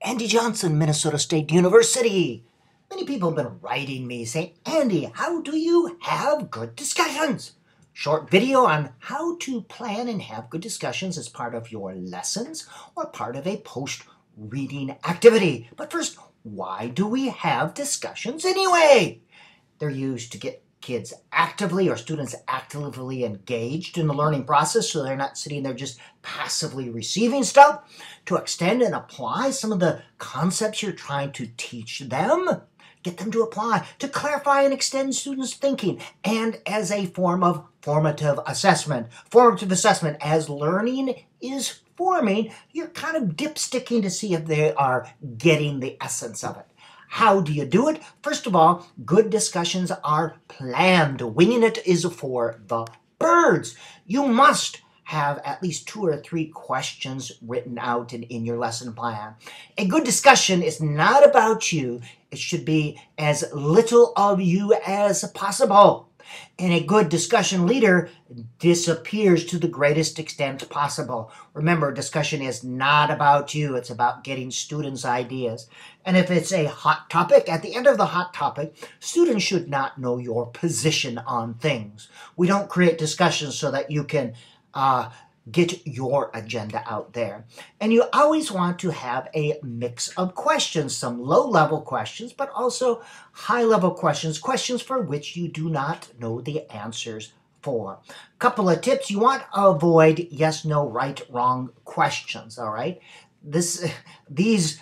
Andy Johnson, Minnesota State University. Many people have been writing me saying, Andy, how do you have good discussions? Short video on how to plan and have good discussions as part of your lessons or part of a post-reading activity. But first, why do we have discussions anyway? They're used to get kids actively or students actively engaged in the learning process so they're not sitting there just passively receiving stuff, to extend and apply some of the concepts you're trying to teach them, get them to apply, to clarify and extend students' thinking, and as a form of formative assessment. Formative assessment, as learning is forming, you're kind of dipsticking to see if they are getting the essence of it. How do you do it? First of all, good discussions are planned. Winging it is for the birds. You must have at least 2 or 3 questions written out in your lesson plan. A good discussion is not about you. It should be as little of you as possible. And a good discussion leader disappears to the greatest extent possible. Remember, discussion is not about you. It's about getting students' ideas. And if it's a hot topic, at the end of the hot topic, students should not know your position on things. We don't create discussions so that you can get your agenda out there. And you always want to have a mix of questions, some low-level questions, but also high-level questions, questions for which you do not know the answers for. A couple of tips: you want to avoid yes, no, right, wrong questions, all right? These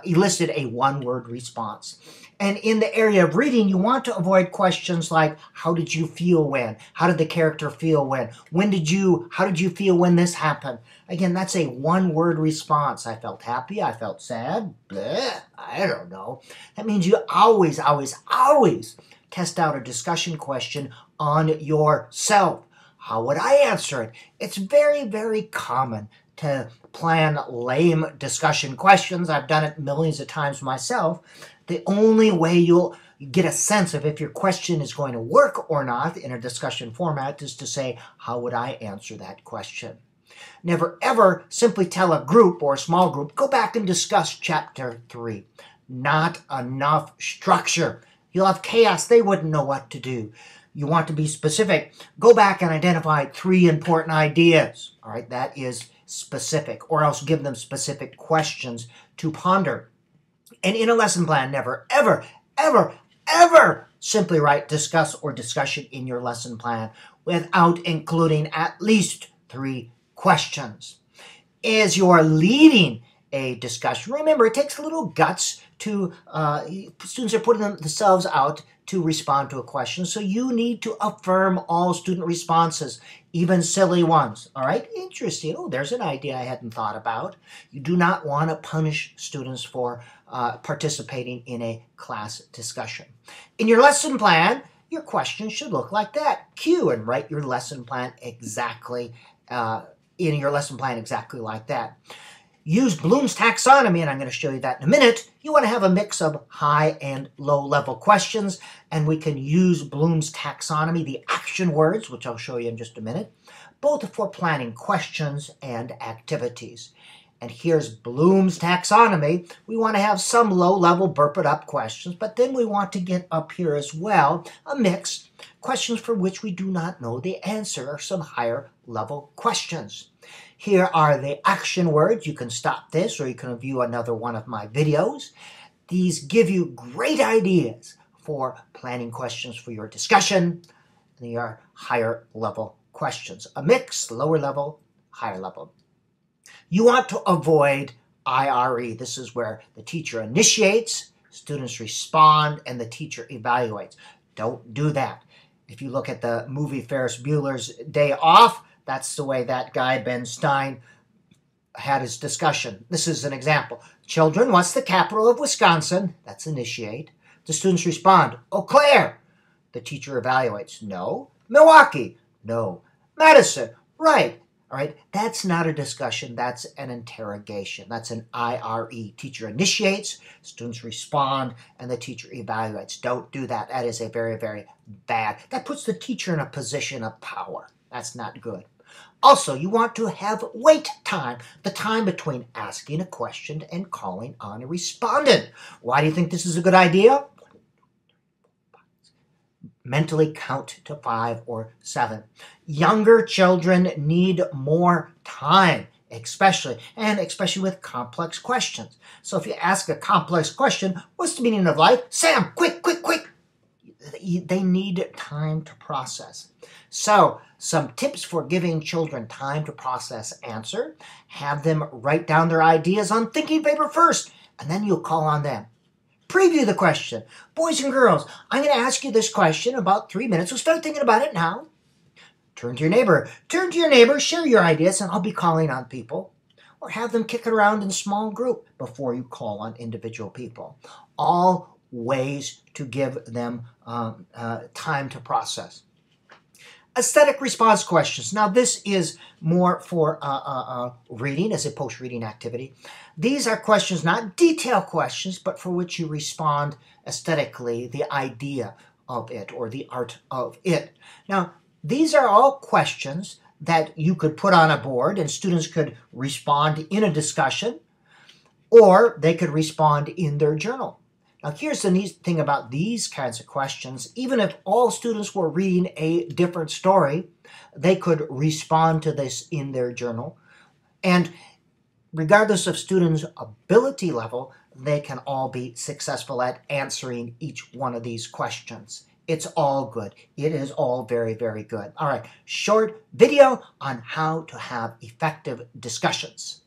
elicit a one-word response. And in the area of reading, you want to avoid questions like, how did you feel when? How did the character feel when? How did you feel when this happened? Again, that's a one-word response. I felt happy, I felt sad, bleh, I don't know. That means you always, always, always test out a discussion question on yourself. How would I answer it? It's very, very common to plan lame discussion questions. I've done it millions of times myself. The only way you'll get a sense of if your question is going to work or not in a discussion format is to say, how would I answer that question? Never ever simply tell a group or a small group, go back and discuss chapter 3. Not enough structure. You'll have chaos. They wouldn't know what to do. You want to be specific. Go back and identify 3 important ideas. All right, that is specific, or else give them specific questions to ponder. And in a lesson plan, never, ever, ever, ever simply write discuss or discussion in your lesson plan without including at least 3 questions. As you're leading a discussion, remember, it takes a little guts to, students are putting themselves out to respond to a question, so you need to affirm all student responses, even silly ones. All right, interesting. Oh, there's an idea I hadn't thought about. You do not want to punish students for participating in a class discussion. In your lesson plan, your question should look like that. Cue and write your lesson plan exactly exactly like that. Use Bloom's Taxonomy, and I'm going to show you that in a minute. You want to have a mix of high and low-level questions, and we can use Bloom's Taxonomy, the action words, which I'll show you in just a minute, both for planning questions and activities. And here's Bloom's Taxonomy. We want to have some low-level burp-it-up questions, but then we want to get up here as well a mix, questions for which we do not know the answer, or some higher-level questions. Here are the action words. You can stop this or you can view another one of my videos. These give you great ideas for planning questions for your discussion. They are higher level questions. A mix, lower level, higher level. You want to avoid Ayari. This is where the teacher initiates, students respond, and the teacher evaluates. Don't do that. If you look at the movie Ferris Bueller's Day Off, that's the way that guy, Ben Stein, had his discussion. This is an example. Children, what's the capital of Wisconsin? That's initiate. The students respond, Eau Claire. The teacher evaluates. No. Milwaukee. No. Madison. Right. All right. That's not a discussion. That's an interrogation. That's an IRE. Teacher initiates, students respond, and the teacher evaluates. Don't do that. That is a very, very bad. That puts the teacher in a position of power. That's not good. Also, you want to have wait time, the time between asking a question and calling on a respondent. Why do you think this is a good idea? Mentally count to 5 or 7. Younger children need more time, especially with complex questions. So if you ask a complex question, what's the meaning of life? Sam, quick, quick, quick. They need time to process. So some tips for giving children time to process answer: have them write down their ideas on thinking paper first, and then you'll call on them. Preview the question. Boys and girls, I'm going to ask you this question in about 3 minutes, so start thinking about it now. Turn to your neighbor, share your ideas, and I'll be calling on people. Or have them kick it around in a small group before you call on individual people. All ways to give them time to process. Aesthetic response questions. Now this is more for reading, as a post-reading activity. These are questions, not detailed questions, but for which you respond aesthetically, the idea of it or the art of it. Now these are all questions that you could put on a board and students could respond in a discussion, or they could respond in their journal. Now here's the neat thing about these kinds of questions. Even if all students were reading a different story, they could respond to this in their journal. And regardless of students' ability level, they can all be successful at answering each one of these questions. It's all good. It is all very, very good. All right, short video on how to have effective discussions.